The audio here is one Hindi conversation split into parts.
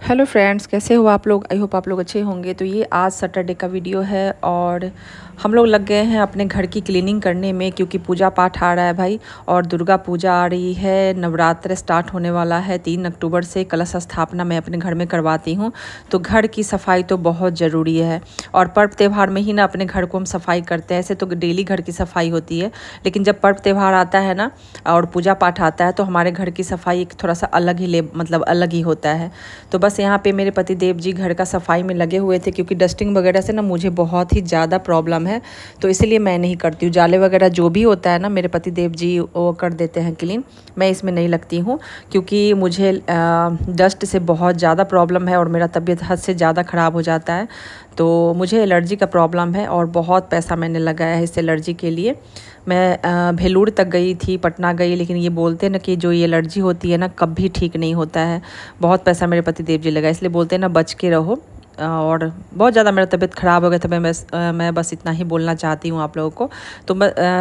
हेलो फ्रेंड्स, कैसे हो आप लोग। आई होप आप लोग अच्छे होंगे। तो ये आज सैटरडे का वीडियो है और हम लोग लग गए हैं अपने घर की क्लीनिंग करने में, क्योंकि पूजा पाठ आ रहा है भाई। और दुर्गा पूजा आ रही है, नवरात्र स्टार्ट होने वाला है 3 अक्टूबर से। कलश स्थापना मैं अपने घर में करवाती हूँ, तो घर की सफाई तो बहुत ज़रूरी है। और पर्व त्यौहार में ही ना अपने घर को हम सफाई करते हैं। ऐसे तो डेली घर की सफाई होती है, लेकिन जब पर्व त्यौहार आता है ना और पूजा पाठ आता है तो हमारे घर की सफाई एक थोड़ा सा अलग ही अलग ही होता है। तो बस यहाँ पे मेरे पति देव जी घर का सफाई में लगे हुए थे, क्योंकि डस्टिंग वगैरह से ना मुझे बहुत ही ज़्यादा प्रॉब्लम है, तो इसलिए मैं नहीं करती हूँ। जाले वगैरह जो भी होता है ना मेरे पति देव जी वो कर देते हैं क्लीन, मैं इसमें नहीं लगती हूँ, क्योंकि मुझे डस्ट से बहुत ज़्यादा प्रॉब्लम है और मेरा तबीयत हद से ज़्यादा ख़राब हो जाता है। तो मुझे एलर्जी का प्रॉब्लम है और बहुत पैसा मैंने लगाया है इस एलर्जी के लिए। मैं भेलूर तक गई थी, पटना गई, लेकिन ये बोलते हैं ना कि जो ये एलर्जी होती है ना कभी ठीक नहीं होता है। बहुत पैसा मेरे पति देव जी लगा, इसलिए बोलते हैं ना बच के रहो। और बहुत ज़्यादा मेरा तबीयत ख़राब हो गया था। मैं बस इतना ही बोलना चाहती हूँ आप लोगों को। तो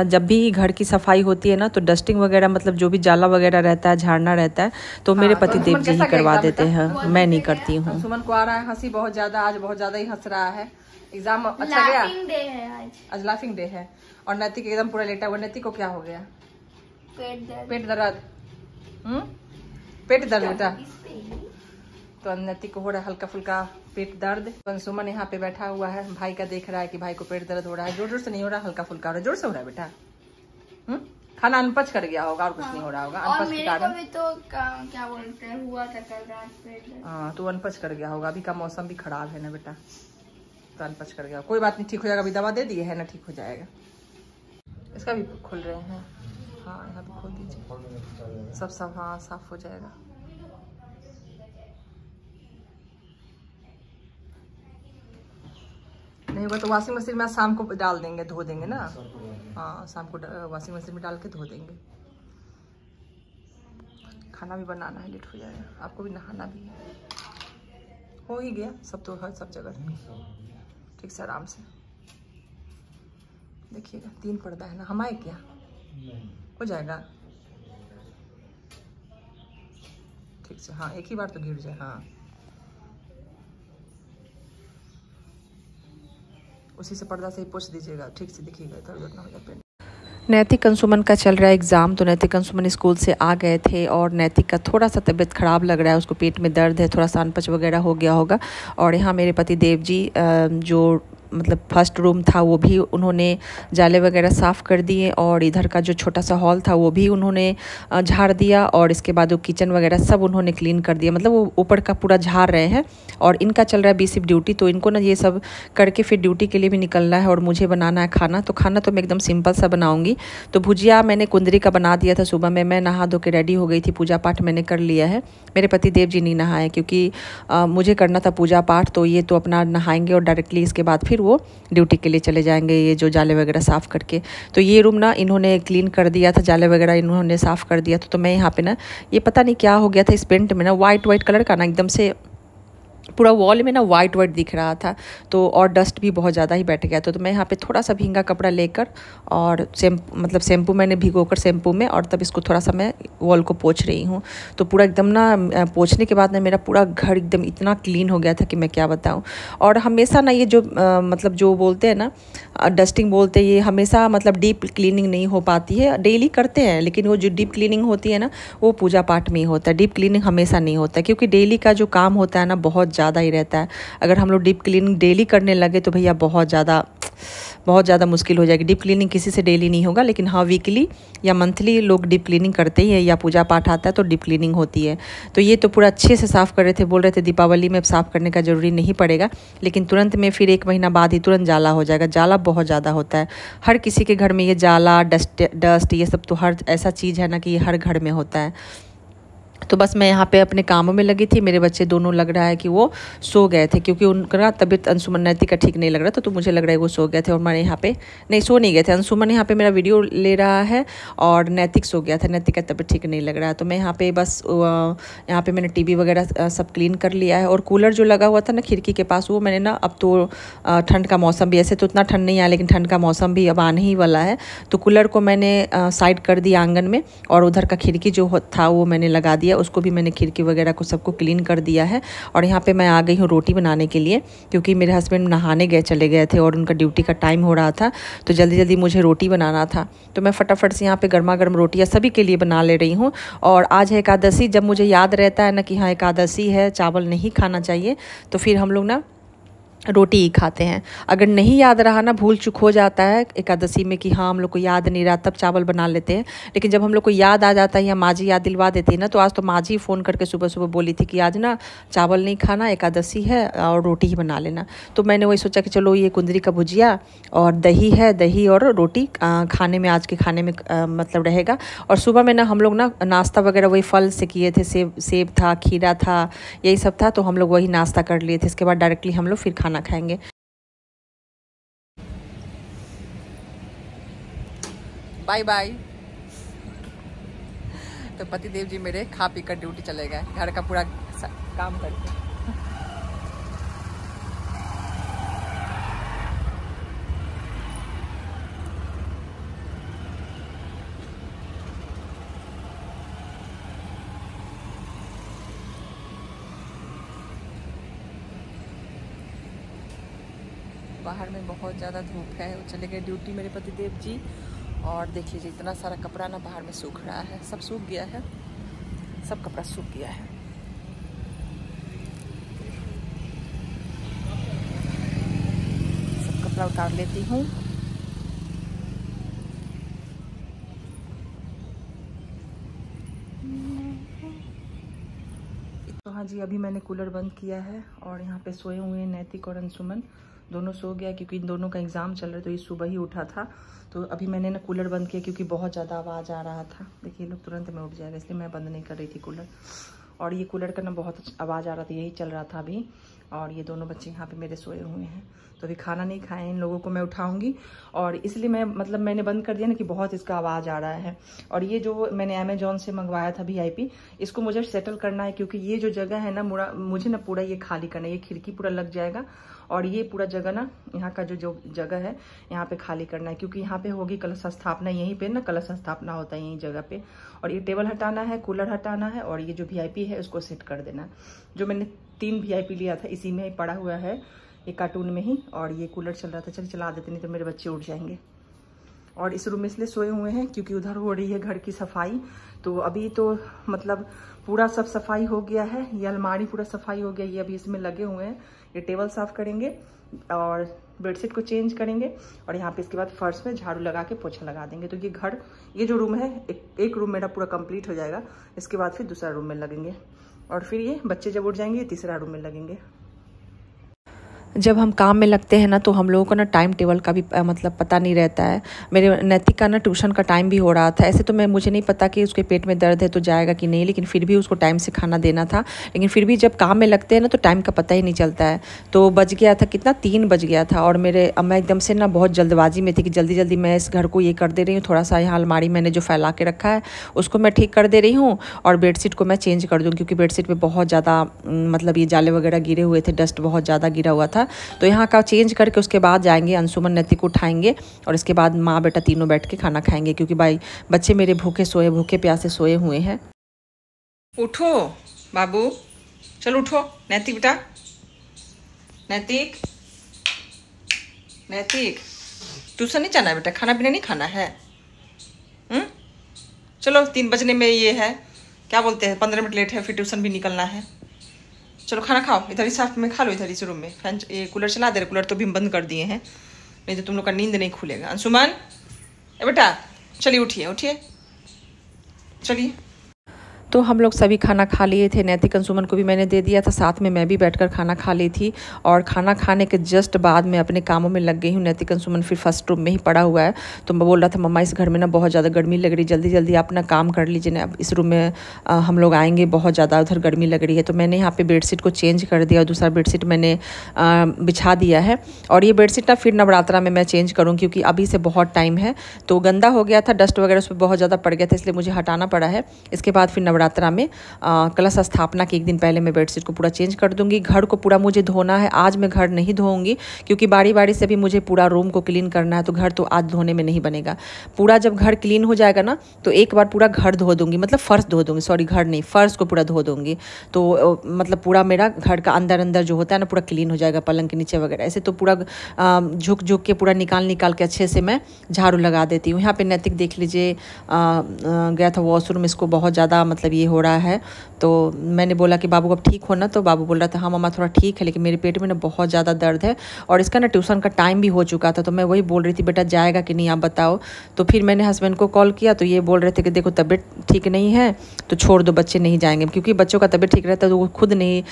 जब भी घर की सफाई होती है ना तो डस्टिंग वगैरह जो भी जाला वगैरह रहता है, झाड़ना रहता है, तो मेरे पति देव जी ही करवा देते हैं, मैं नहीं करती हूँ। सुमन को आ रहा है हंसी बहुत ज़्यादा, आज बहुत ज़्यादा ही हंस रहा है। एग्जाम अच्छा गया आज लाफिंग डे है। और नैतिक एकदम पूरा लेटा हुआ। नैतिक को क्या हो गया? पेट दर्द। पेट दर्द बेटा। तो नैतिक को हो रहा है हल्का फुल्का पेट दर्द। सुमन यहाँ पे बैठा हुआ है, भाई का देख रहा है कि भाई को पेट दर्द हो रहा है। जोर जोर से नहीं हो रहा, हल्का फुल्का हो रहा है। जोर से हो रहा है बेटा। खाना अनपच कर गया होगा और कुछ नहीं हो रहा होगा। अनपच के कारण तो क्या बोलते हैं हुआ था कल रात। हाँ, तो अनपच कर गया होगा। अभी का मौसम भी खराब है ना बेटा, तो अनपच कर गया। कोई बात नहीं, ठीक हो जाएगा। अभी दवा दे दिए है ना, ठीक हो जाएगा। इसका भी खुल रहे हैं। हाँ, यहाँ भी खोल दीजिए, सब हाँ साफ हो जाएगा। नहीं होगा तो वॉशिंग मशीन में शाम को डाल देंगे, धो देंगे ना। हाँ, शाम को वॉशिंग मशीन में डाल के धो देंगे। खाना भी बनाना है, लेट हो जाएगा। आपको भी नहाना भी है। हो ही गया सब, तो हर सब जगह ठीक से आराम से देखिएगा। 3 पर्दा है ना, हमारे क्या हो जाएगा ठीक से। हाँ, एक ही बार तो गिर जाए। हाँ, उसी से पर्दा से ही पोंछ दीजिएगा, ठीक से दिखिएगा, इधर उधर ना हो जाए। नैतिक अंशुमन का चल रहा है एग्ज़ाम, तो नैतिक अंशुमन स्कूल से आ गए थे और नैतिक का थोड़ा सा तबीयत ख़राब लग रहा है, उसको पेट में दर्द है, थोड़ा सा अनपच वगैरह हो गया होगा। और यहाँ मेरे पति देव जी जो फर्स्ट रूम था वो भी उन्होंने जाले वगैरह साफ़ कर दिए, और इधर का जो छोटा सा हॉल था वो भी उन्होंने झाड़ दिया, और इसके बाद वो किचन वगैरह सब उन्होंने क्लीन कर दिया। वो ऊपर का पूरा झाड़ रहे हैं। और इनका चल रहा है बीसीप ड्यूटी, तो इनको ना ये सब करके फिर ड्यूटी के लिए भी निकलना है। और मुझे बनाना है खाना, तो खाना तो मैं एकदम सिंपल सा बनाऊँगी। तो भुजिया मैंने कुंदरी का बना दिया था सुबह में। मैं नहा धो के रेडी हो गई थी, पूजा पाठ मैंने कर लिया है। मेरे पति देव जी नहीं नहाए, क्योंकि मुझे करना था पूजा पाठ, तो ये तो अपना नहाएंगे और डायरेक्टली इसके बाद फिर वो ड्यूटी के लिए चले जाएंगे, ये जो जाले वगैरह साफ़ करके। तो ये रूम ना इन्होंने क्लीन कर दिया था, जाले वगैरह इन्होंने साफ़ कर दिया था। तो मैं यहाँ पे ना ये पता नहीं क्या हो गया था, इस पेंट में ना वाइट कलर का ना एकदम से पूरा वॉल में ना वाइट दिख रहा था, तो और डस्ट भी बहुत ज़्यादा ही बैठ गया था। तो मैं यहाँ पे थोड़ा सा भींगा कपड़ा लेकर और शैम्पू मैंने भिगोकर शैम्पू में, और तब इसको थोड़ा सा मैं वॉल को पोंछ रही हूँ। तो पूरा एकदम ना पोंछने के बाद ना मेरा पूरा घर एकदम इतना क्लीन हो गया था कि मैं क्या बताऊँ। और हमेशा ना ये जो जो बोलते हैं ना डस्टिंग बोलते हैं, ये हमेशा डीप क्लीनिंग नहीं हो पाती है। डेली करते हैं, लेकिन वो जो डीप क्लीनिंग होती है ना वो पूजा पाठ में ही होता है। डीप क्लीनिंग हमेशा नहीं होता, क्योंकि डेली का जो काम होता है ना बहुत ज़्यादा ही रहता है। अगर हम लोग डीप क्लीनिंग डेली करने लगे तो भैया बहुत ज़्यादा मुश्किल हो जाएगी। डीप क्लीनिंग किसी से डेली नहीं होगा, लेकिन हाँ वीकली या मंथली लोग डीप क्लीनिंग करते ही है, या पूजा पाठ आता है तो डीप क्लीनिंग होती है। तो ये तो पूरा अच्छे से साफ़ कर रहे थे, बोल रहे थे दीपावली में साफ़ करने का ज़रूरी नहीं पड़ेगा, लेकिन तुरंत में फिर 1 महीना बाद ही तुरंत जाला हो जाएगा। जाला बहुत ज़्यादा होता है हर किसी के घर में, ये जाला डस्ट ये सब तो हर ऐसा चीज़ है ना कि ये हर घर में होता है। तो बस मैं यहाँ पे अपने कामों में लगी थी। मेरे बच्चे दोनों लग रहा है कि वो सो गए थे, क्योंकि उनका तबीयत अंशुमन नैतिक का ठीक नहीं लग रहा था, तो मुझे लग रहा है वो सो गए थे। और मैं यहाँ पे नहीं, सो नहीं गए थे। अंशुमन यहाँ पे मेरा वीडियो ले रहा है और नैतिक सो गया था, नैतिक का तबीयत ठीक नहीं लग रहा है। तो मैं यहाँ पे बस यहाँ पे मैंने टीवी वगैरह सब क्लीन कर लिया है। और कूलर जो लगा हुआ था ना खिड़की के पास, वो मैंने ना, अब तो ठंड का मौसम भी, ऐसे तो उतना ठंड नहीं आया, लेकिन ठंड का मौसम भी अब आने ही वाला है, तो कूलर को मैंने साइड कर दिया आंगन में, और उधर का खिड़की जो था वो मैंने लगा दिया दिया, उसको भी मैंने खिड़की वगैरह को सबको क्लीन कर दिया है। और यहाँ पे मैं आ गई हूँ रोटी बनाने के लिए, क्योंकि मेरे हस्बैंड नहाने चले गए थे और उनका ड्यूटी का टाइम हो रहा था, तो जल्दी जल्दी मुझे रोटी बनाना था। तो मैं फटाफट से यहाँ पे गर्मा गर्म रोटियाँ सभी के लिए बना ले रही हूँ। और आज है एकादशी, जब मुझे याद रहता है ना कि हाँ एकादशी है, चावल नहीं खाना चाहिए, तो फिर हम लोग ना रोटी ही खाते हैं। अगर नहीं याद रहा ना, भूल चूक हो जाता है एकादशी में कि हाँ हम लोग को याद नहीं रहा, तब चावल बना लेते हैं। लेकिन जब हम लोग को याद आ जाता है या माँ जी याद दिलवा देती है ना, तो आज तो माँ जी फ़ोन करके सुबह सुबह बोली थी कि आज ना चावल नहीं खाना, एकादशी है और रोटी ही बना लेना। तो मैंने वही सोचा कि चलो ये कुंदरी का भुजिया और दही है, दही और रोटी खाने में, आज के खाने में मतलब रहेगा। और सुबह में ना हम लोग ना नाश्ता वगैरह वही फल से किए थे, सेब था, खीरा था, यही सब था, तो हम लोग वही नाश्ता कर लिए थे। इसके बाद डायरेक्टली हम लोग फिर खाना खाएंगे। Bye bye. तो पतिदेव जी मेरे खा पी कर ड्यूटी चले गए, घर का पूरा काम करके। बाहर में बहुत ज़्यादा धूप है, वो चले गए ड्यूटी मेरे पतिदेव जी। और देख लीजिए इतना सारा कपड़ा ना बाहर में सूख रहा है, सब सूख गया है, सब कपड़ा सूख गया है। सब कपड़ा उतार लेती हूँ। तो हाँ जी, अभी मैंने कूलर बंद किया है और यहाँ पे सोए हुए हैं नैतिक और अंशुमन, दोनों सो गया क्योंकि इन दोनों का एग्ज़ाम चल रहा है, तो ये सुबह ही उठा था। तो अभी मैंने ना कूलर बंद किया क्योंकि बहुत ज़्यादा आवाज़ आ रहा था। देखिए लोग तुरंत में उठ जाएगा, इसलिए मैं बंद नहीं कर रही थी कूलर। और ये कूलर का ना बहुत आवाज़ आ रहा था, यही चल रहा था अभी। और ये दोनों बच्चे यहाँ पे मेरे सोए हुए हैं, तो अभी खाना नहीं खाए, इन लोगों को मैं उठाऊंगी। और इसलिए मैंने बंद कर दिया ना कि बहुत इसका आवाज़ आ रहा है। और ये जो मैंने अमेजोन से मंगवाया था VIP, इसको मुझे सेटल करना है, क्योंकि ये जो जगह है ना मुझे ना पूरा ये खाली करना है। ये खिड़की पूरा लग जाएगा और ये पूरा जगह ना, यहाँ का जो जगह है यहाँ पे खाली करना है, क्योंकि यहाँ पे होगी कलश स्थापना, यहीं पे ना कलश स्थापना होता है यहीं जगह पे। और ये टेबल हटाना है, कूलर हटाना है, और ये जो VIP है उसको सेट कर देना है। जो मैंने 3 VIP लिया था इसी में ही पड़ा हुआ है, ये कार्टून में ही। और ये कूलर चल रहा था, चलिए चला देते, नहीं तो मेरे बच्चे उठ जाएंगे। और इस रूम में इसलिए सोए हुए हैं क्योंकि उधर हो रही है घर की सफाई। तो अभी तो मतलब पूरा सब सफाई हो गया है, ये अलमारी पूरा सफाई हो गया, ये अभी इसमें लगे हुए हैं। ये टेबल साफ करेंगे और बेडशीट को चेंज करेंगे, और यहाँ पे इसके बाद फर्श में झाड़ू लगा के पोछा लगा देंगे। तो ये जो रूम है, एक रूम मेरा पूरा कंप्लीट हो जाएगा। इसके बाद फिर दूसरा रूम में लगेंगे, और फिर ये बच्चे जब उठ जाएंगे तीसरा रूम में लगेंगे। जब हम काम में लगते हैं ना, तो हम लोगों को ना टाइम टेबल का भी मतलब पता नहीं रहता है। मेरे नैतिक का ना ट्यूशन का टाइम भी हो रहा था। ऐसे तो मुझे नहीं पता कि उसके पेट में दर्द है तो जाएगा कि नहीं, लेकिन फिर भी उसको टाइम से खाना देना था। लेकिन फिर भी जब काम में लगते हैं ना, तो टाइम का पता ही नहीं चलता है। तो बज गया था कितना, 3 बज गया था। और मैं एकदम से ना बहुत जल्दबाजी में थी कि जल्दी जल्दी मैं इस घर को ये कर दे रही हूँ। थोड़ा सा यहाँ अलमारी मैंने जो फैला के रखा है उसको मैं ठीक कर दे रही हूँ, और बेडशीट को मैं चेंज कर दूँ, क्योंकि बेडशीट में बहुत ज़्यादा मतलब ये जाले वगैरह गिरे हुए थे, डस्ट बहुत ज़्यादा गिरा हुआ था। तो यहाँ का चेंज करके उसके बाद जाएंगे, अंशुमन नैतिक को उठाएंगे, और इसके बाद माँ बेटा तीनों बैठ के खाना खाएंगे, क्योंकि भाई बच्चे मेरे भूखे प्यासे सोए हुए हैं। उठो बाबू, चलो उठो नैतिक बेटा, नैतिक ट्यूशन नहीं जाना है बेटा, खाना पीना नहीं खाना है। चलो 3 बजने में ये है, क्या बोलते हैं, 15 मिनट लेट है, फिर ट्यूशन भी निकलना है। चलो खाना खाओ, इधर ही साफ में खा लो, इधर इस रूम में। फैन ये कूलर चला दे रहे, कूलर तो भी हम बंद कर दिए हैं, नहीं तो तुम लोग का नींद नहीं खुलेगा। अंशुमन बेटा चलिए, उठिए चलिए। तो हम लोग सभी खाना खा लिए थे, नैतिक अंशुमन को भी मैंने दे दिया था, साथ में मैं भी बैठकर खाना खा ली थी। और खाना खाने के जस्ट बाद मैं अपने कामों में लग गई हूँ। नैतिक अंशुमन फिर फर्स्ट रूम में ही पड़ा हुआ है, तो मैं बोल रहा था मम्मा इस घर में ना बहुत ज़्यादा गर्मी लग रही, जल्दी जल्दी आप अपना काम कर लीजिए ना, इस रूम में हम लोग आएंगे, बहुत ज़्यादा उधर गर्मी लग रही है। तो मैंने यहाँ पर बेडशीट को चेंज कर दिया और दूसरा बेडशीट मैंने बिछा दिया है। और ये बेडशीट ना फिर नवरात्रा में मैं चेंज करूँ, क्योंकि अभी से बहुत टाइम है, तो गंदा हो गया था, डस्ट वगैरह उस पर बहुत ज़्यादा पड़ गया था, इसलिए मुझे हटाना पड़ा है। इसके बाद फिर नवरात्रा नवरात्रा में कलश स्थापना के एक दिन पहले मैं बेडशीट को पूरा चेंज कर दूंगी। घर को पूरा मुझे धोना है। आज मैं घर नहीं धोऊंगी क्योंकि बारी बारी से भी मुझे पूरा रूम को क्लीन करना है, तो घर तो आज धोने में नहीं बनेगा। पूरा जब घर क्लीन हो जाएगा ना तो एक बार पूरा घर धो दूंगी, मतलब फर्श धो दूंगी, सॉरी घर नहीं, फर्श को पूरा धो दूंगी। तो मतलब पूरा मेरा घर का अंदर अंदर जो होता है ना पूरा क्लीन हो जाएगा, पलंग के नीचे वगैरह। ऐसे तो पूरा झुक झुक के पूरा निकाल के अच्छे से मैं झाड़ू लगा देती हूँ। यहाँ पे नैतिक देख लीजिए गया था वॉशरूम, इसको बहुत ज़्यादा मतलब ये हो रहा है। तो मैंने बोला कि बाबू अब ठीक हो ना, तो बाबू बोल रहा था हाँ मम्मा थोड़ा ठीक है, लेकिन मेरे पेट में ना बहुत ज़्यादा दर्द है और इसका ना ट्यूशन का टाइम भी हो चुका था। तो मैं वही बोल रही थी बेटा जाएगा कि नहीं आप बताओ। तो फिर मैंने हस्बैंड को कॉल किया तो ये बोल रहे थे कि देखो तबीयत ठीक नहीं है तो छोड़ दो, बच्चे नहीं जाएंगे, क्योंकि बच्चों का तबीयत ठीक रहता है तो वो खुद नहीं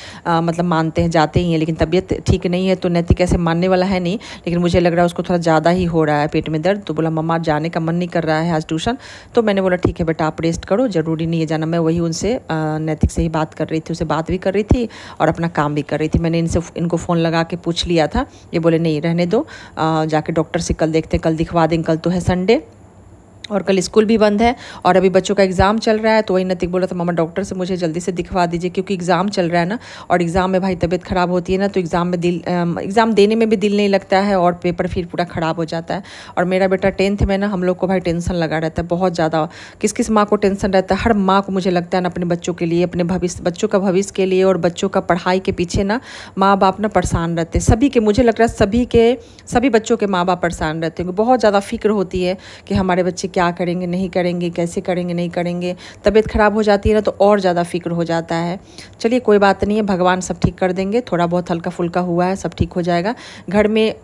मतलब मानते हैं, जाते ही हैं। लेकिन तबीयत ठीक नहीं है तो नैतिक ऐसे मानने वाला है नहीं, लेकिन मुझे लग रहा है उसको थोड़ा ज़्यादा ही हो रहा है पेट में दर्द। तो बोला मम्मा जाने का मन नहीं कर रहा है आज ट्यूशन। तो मैंने बोला ठीक है बेटा आप रेस्ट करो, ज़रूरी नहीं है जाना। मैं वही उनसे नैतिक से ही बात कर रही थी, उससे बात भी कर रही थी और अपना काम भी कर रही थी। मैंने इनको फ़ोन लगा के पूछ लिया था, ये बोले नहीं रहने दो, जाके डॉक्टर से कल देखते हैं, कल दिखवा देंगे, कल तो है संडे और कल स्कूल भी बंद है और अभी बच्चों का एग्ज़ाम चल रहा है। तो वही नैतिक बोला था मामा डॉक्टर से मुझे जल्दी से दिखवा दीजिए, क्योंकि एग्ज़ाम चल रहा है ना, और एग्ज़ाम में भाई तबीयत ख़राब होती है ना तो एग्ज़ाम देने में भी दिल नहीं लगता है और पेपर फिर पूरा ख़राब हो जाता है। और मेरा बेटा 10th में ना, हम लोग को भाई टेंशन लगा रहता है बहुत ज़्यादा। किस किस माँ को टेंशन रहता है, हर माँ को मुझे लगता है ना अपने बच्चों के लिए, अपने बच्चों का भविष्य के लिए और बच्चों का पढ़ाई के पीछे ना माँ बाप ना परेशान रहते हैं। सभी के, मुझे लग रहा है सभी बच्चों के माँ बाप परेशान रहते हैं। बहुत ज़्यादा फिक्र होती है कि हमारे बच्चे क्या करेंगे, नहीं करेंगे, कैसे करेंगे, नहीं करेंगे। तबीयत ख़राब हो जाती है ना तो और ज़्यादा फिक्र हो जाता है। चलिए कोई बात नहीं है, भगवान सब ठीक कर देंगे। थोड़ा बहुत हल्का फुल्का हुआ है, सब ठीक हो जाएगा। घर में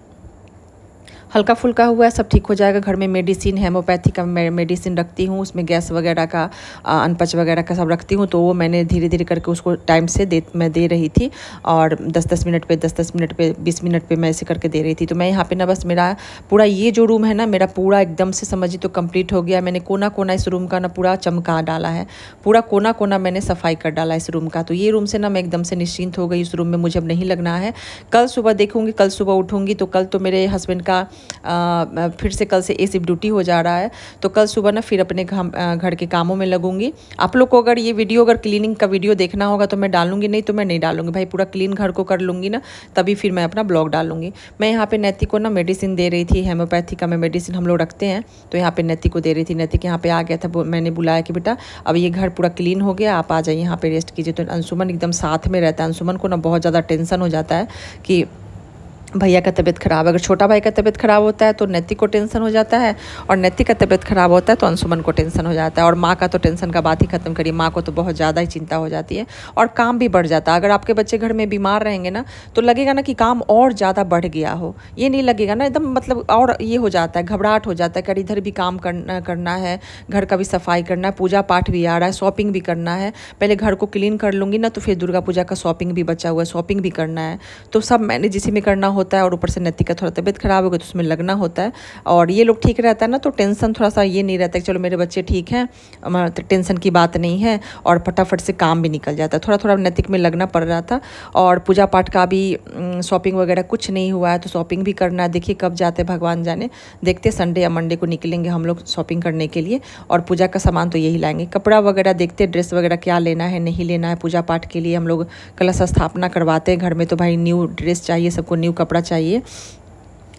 हल्का फुल्का हुआ है, सब ठीक हो जाएगा। घर में मेडिसिन, हेमोपैथी का मेडिसिन रखती हूँ, उसमें गैस वगैरह का, अनपच वगैरह का सब रखती हूँ। तो वो मैंने धीरे धीरे करके उसको टाइम से मैं दे रही थी और 10-10 मिनट पे 10-10 मिनट पे 20 मिनट पे मैं ऐसे करके दे रही थी। तो मैं यहाँ पे ना बस मेरा पूरा ये जो रूम है ना मेरा पूरा एकदम से समझिए तो कंप्लीट हो गया। मैंने कोना कोना इस रूम का ना पूरा चमका डाला है, पूरा कोना कोना मैंने सफाई कर डाला इस रूम का। तो ये रूम से ना मैं एकदम से निश्चिंत हो गई, इस रूम में मुझे अब नहीं लगना है। कल सुबह देखूँगी, कल सुबह उठूँगी तो कल तो मेरे हस्बैंड का फिर से कल से ए शिफ्ट ड्यूटी हो जा रहा है। तो कल सुबह ना फिर अपने घर के कामों में लगूंगी। आप लोग को अगर ये वीडियो, अगर क्लीनिंग का वीडियो देखना होगा तो मैं डालूंगी, नहीं तो मैं नहीं डालूंगी भाई। पूरा क्लीन घर को कर लूँगी ना तभी फिर मैं अपना ब्लॉग डालूंगी। मैं यहाँ पे नैतिक को ना मेडिसिन दे रही थी, हेमोपैथी का मैं मेडिसिन हम लोग रखते हैं तो यहाँ पे नैतिक को दे रही थी। नैतिक यहाँ पे आ गया था, मैंने बुलाया कि बेटा अब ये घर पूरा क्लीन हो गया, आप आ जाइए यहाँ पे रेस्ट कीजिए। तो अंशुमन एकदम साथ में रहता है। अंशुमन को ना बहुत ज़्यादा टेंशन हो जाता है कि भैया का तबीयत ख़राब, अगर छोटा भाई का तबीयत ख़राब होता है तो नैतिक को टेंशन हो जाता है और नैतिक का तबीयत ख़राब होता है तो अंशुमन को टेंशन हो जाता है। और माँ का तो टेंशन का बात ही ख़त्म करिए, माँ को तो बहुत ज़्यादा ही चिंता हो जाती है और काम भी बढ़ जाता है। अगर आपके बच्चे घर में बीमार रहेंगे ना तो लगेगा ना कि काम और ज़्यादा बढ़ गया हो, ये नहीं लगेगा ना एकदम, मतलब और ये हो जाता है, घबराहट हो जाता है कि इधर भी काम करना है, घर का भी सफाई करना है, पूजा पाठ भी आ रहा है, शॉपिंग भी करना है। पहले घर को क्लीन कर लूँगी ना तो फिर दुर्गा पूजा का शॉपिंग भी बचा हुआ है, शॉपिंग भी करना है। तो सब मैनेज इसी में करना होता है और ऊपर से का थोड़ा तबीयत खराब हो गया तो उसमें लगना होता है। और ये लोग ठीक रहता है ना तो टेंशन थोड़ा सा ये नहीं रहता कि चलो मेरे बच्चे ठीक हैं, तो टेंशन की बात नहीं है और फटाफट से काम भी निकल जाता है। थोड़ा थोड़ा नैतिक में लगना पड़ रहा था। और पूजा पाठ का भी शॉपिंग वगैरह कुछ नहीं हुआ है तो शॉपिंग भी करना है। देखिए कब जाते भगवान जाने, देखते संडे या मंडे को निकलेंगे हम लोग शॉपिंग करने के लिए और पूजा का सामान तो यही लाएंगे। कपड़ा वगैरह देखते, ड्रेस वगैरह क्या लेना है नहीं लेना है। पूजा पाठ के लिए हम लोग कलश स्थापना करवाते हैं घर में तो भाई न्यू ड्रेस चाहिए, सबको न्यू कपड़ा चाहिए।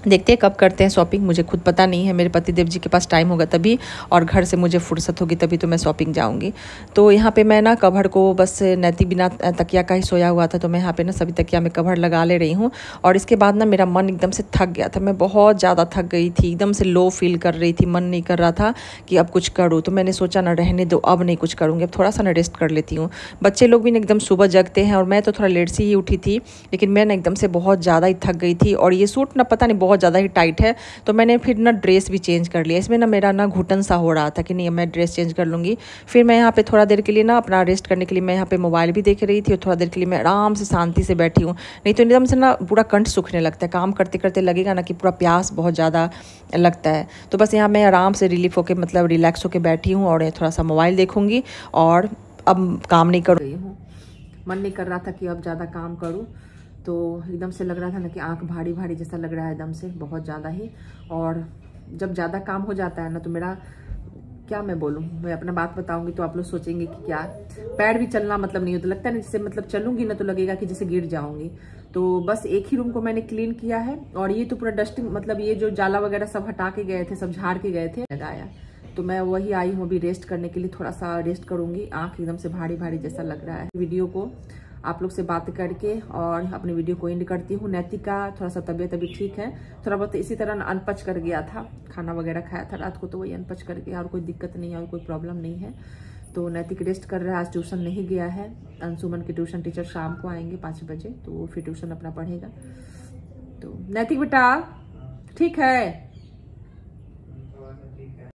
देखते हैं कब करते हैं शॉपिंग, मुझे खुद पता नहीं है। मेरे पतिदेव जी के पास टाइम होगा तभी और घर से मुझे फुर्सत होगी तभी तो मैं शॉपिंग जाऊंगी। तो यहाँ पे मैं ना कवर को बस नैतिक बिना तकिया का ही सोया हुआ था तो मैं यहाँ पे ना सभी तकिया में कवर लगा ले रही हूँ। और इसके बाद ना मेरा मन एकदम से थक गया था, मैं बहुत ज़्यादा थक गई थी, एकदम से लो फील कर रही थी, मन नहीं कर रहा था कि अब कुछ करूँ। तो मैंने सोचा ना रहने दो, अब नहीं कुछ करूँगी, अब थोड़ा सा ना रेस्ट कर लेती हूँ। बच्चे लोग भी एकदम सुबह जगते हैं और मैं तो थोड़ा लेट से ही उठी थी, लेकिन मैं ना एकदम से बहुत ज़्यादा ही थक गई थी। और ये सूट ना पता नहीं बहुत ज़्यादा ही टाइट है तो मैंने फिर ना ड्रेस भी चेंज कर लिया। इसमें ना मेरा ना घुटन सा हो रहा था कि नहीं मैं ड्रेस चेंज कर लूँगी। फिर मैं यहाँ पे थोड़ा देर के लिए ना अपना रेस्ट करने के लिए मैं यहाँ पे मोबाइल भी देख रही थी और थोड़ा देर के लिए मैं आराम से शांति से बैठी हूँ। नहीं तो एकदम से ना पूरा कंठ सूखने लगता है, काम करते करते लगेगा ना कि पूरा प्यास बहुत ज़्यादा लगता है। तो बस यहाँ मैं आराम से रिलीफ होकर, मतलब रिलैक्स होकर बैठी हूँ और थोड़ा सा मोबाइल देखूँगी और अब काम नहीं कर रही हूँ। मन नहीं कर रहा था कि अब ज़्यादा काम करूँ तो एकदम से लग रहा था ना कि आंख भारी भारी जैसा लग रहा है एकदम से बहुत ज़्यादा ही। और जब ज़्यादा काम हो जाता है ना तो मेरा क्या मैं बोलूँ, मैं अपना बात बताऊंगी तो आप लोग सोचेंगे कि क्या पैर भी चलना मतलब नहीं होता, लगता है ना जैसे मतलब चलूंगी ना तो लगेगा कि जैसे गिर जाऊंगी। तो बस एक ही रूम को मैंने क्लीन किया है और ये तो पूरा डस्टिंग मतलब ये जो जाला वगैरह सब हटा के गए थे, सब झाड़ के गए थे, लगाया। तो मैं वही आई हूँ अभी रेस्ट करने के लिए, थोड़ा सा रेस्ट करूंगी। आंख एकदम से भारी भारी जैसा लग रहा है। वीडियो को आप लोग से बात करके और अपनी वीडियो को एंड करती हूँ। नैतिका थोड़ा सा तबीयत अभी ठीक है, थोड़ा बहुत इसी तरह अनपच कर गया था, खाना वगैरह खाया था रात को तो वही अनपच कर गया, और कोई दिक्कत नहीं है और कोई प्रॉब्लम नहीं है। तो नैतिक रेस्ट कर रहा है, आज ट्यूशन नहीं गया है। अंशुमन की ट्यूशन टीचर शाम को आएंगे 5 बजे, तो वो फिर ट्यूशन अपना पढ़ेगा। तो नैतिक बेटा ठीक है।